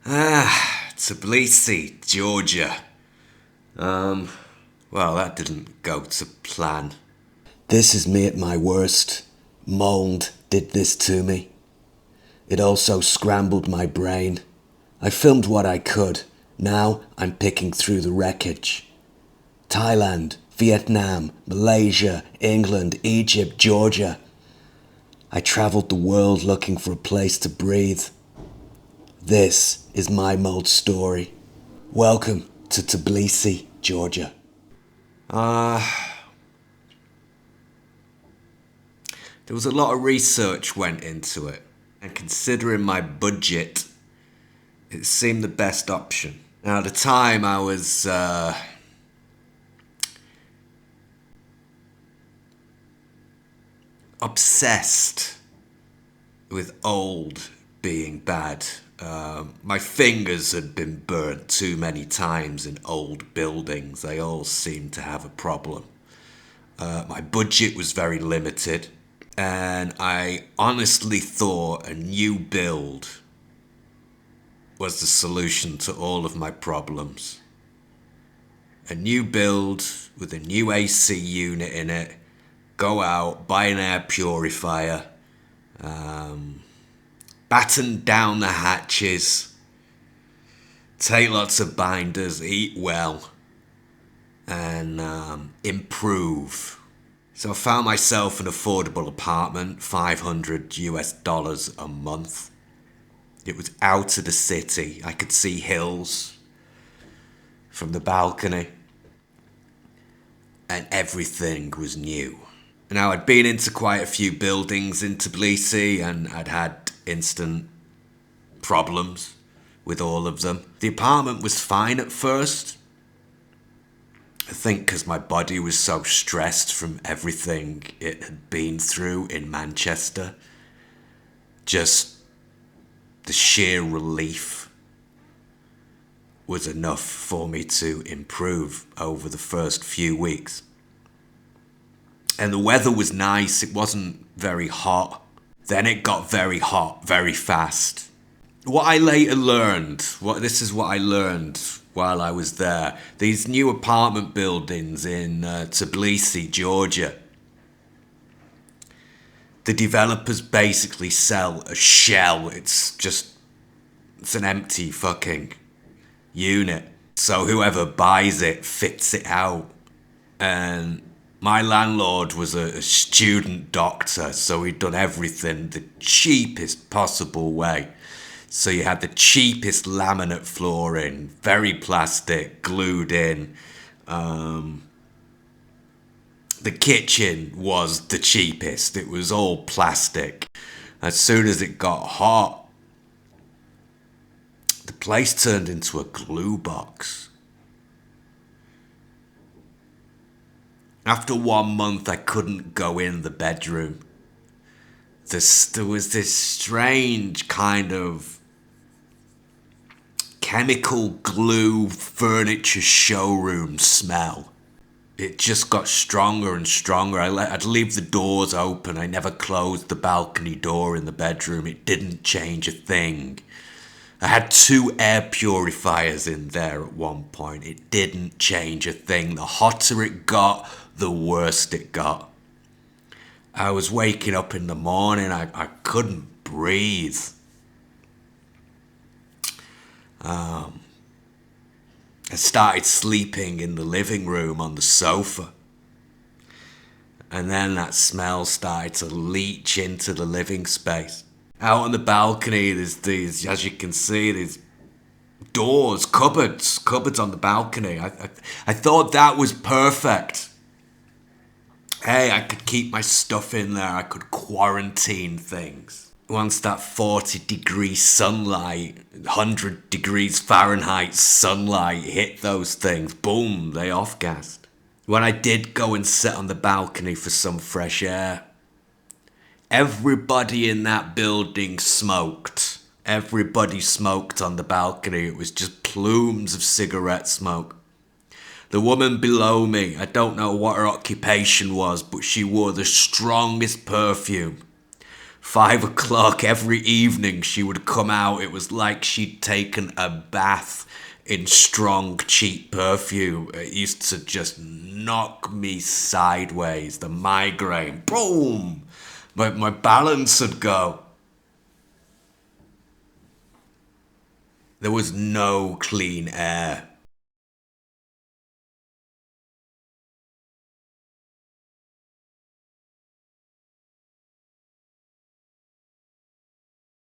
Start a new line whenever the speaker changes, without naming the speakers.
Tbilisi, Georgia. Well, that didn't go to plan.
This is me at my worst. Mold did this to me. It also scrambled my brain. I filmed what I could. Now I'm picking through the wreckage. Thailand, Vietnam, Malaysia, England, Egypt, Georgia. I travelled the world looking for a place to breathe. This is my mold story. Welcome to Tbilisi, Georgia.
There was a lot of research went into it, and considering my budget, it seemed the best option. Now, at the time, I was obsessed with old being bad. My fingers had been burnt too many times in old buildings. They all seemed to have a problem. My budget was very limited, and I honestly thought a new build was the solution to all of my problems. A new build with a new AC unit in it, go out, buy an air purifier, batten down the hatches, take lots of binders, eat well, and improve. So I found myself an affordable apartment, $500 a month. It was out of the city. I could see hills from the balcony, and everything was new. Now, I'd been into quite a few buildings in Tbilisi, and I'd had instant problems with all of them. The apartment was fine at first. I think because my body was so stressed from everything it had been through in Manchester. Just the sheer relief was enough for me to improve over the first few weeks. And the weather was nice, it wasn't very hot. Then it got very hot very fast. What I later learned, this is what I learned while I was there. These new apartment buildings in Tbilisi, Georgia, the developers basically sell a shell. It's an empty fucking unit. So whoever buys it fits it out. And my landlord was a student doctor, so he'd done everything the cheapest possible way. So you had the cheapest laminate flooring, very plastic, glued in. The kitchen was the cheapest. It was all plastic. As soon as it got hot, the place turned into a glue box. After 1 month, I couldn't go in the bedroom. There was this strange kind of chemical glue furniture showroom smell. It just got stronger and stronger. I'd leave the doors open. I never closed the balcony door in the bedroom. It didn't change a thing. I had 2 air purifiers in there at one point. It didn't change a thing. The hotter it got, the worse it got. I was waking up in the morning. I couldn't breathe. I started sleeping in the living room on the sofa. And then that smell started to leach into the living space. Out on the balcony, there's these, as you can see, these doors, cupboards on the balcony. I thought that was perfect. Hey, I could keep my stuff in there. I could quarantine things. Once that 40-degree sunlight, 100 degrees Fahrenheit sunlight hit those things, boom, they off-gassed. When I did go and sit on the balcony for some fresh air, everybody in that building smoked. Everybody smoked on the balcony. It was just plumes of cigarette smoke. The woman below me, I don't know what her occupation was, but she wore the strongest perfume. 5 o'clock every evening she would come out. It was like she'd taken a bath in strong, cheap perfume. It used to just knock me sideways. The migraine, boom! My balance would go. There was no clean air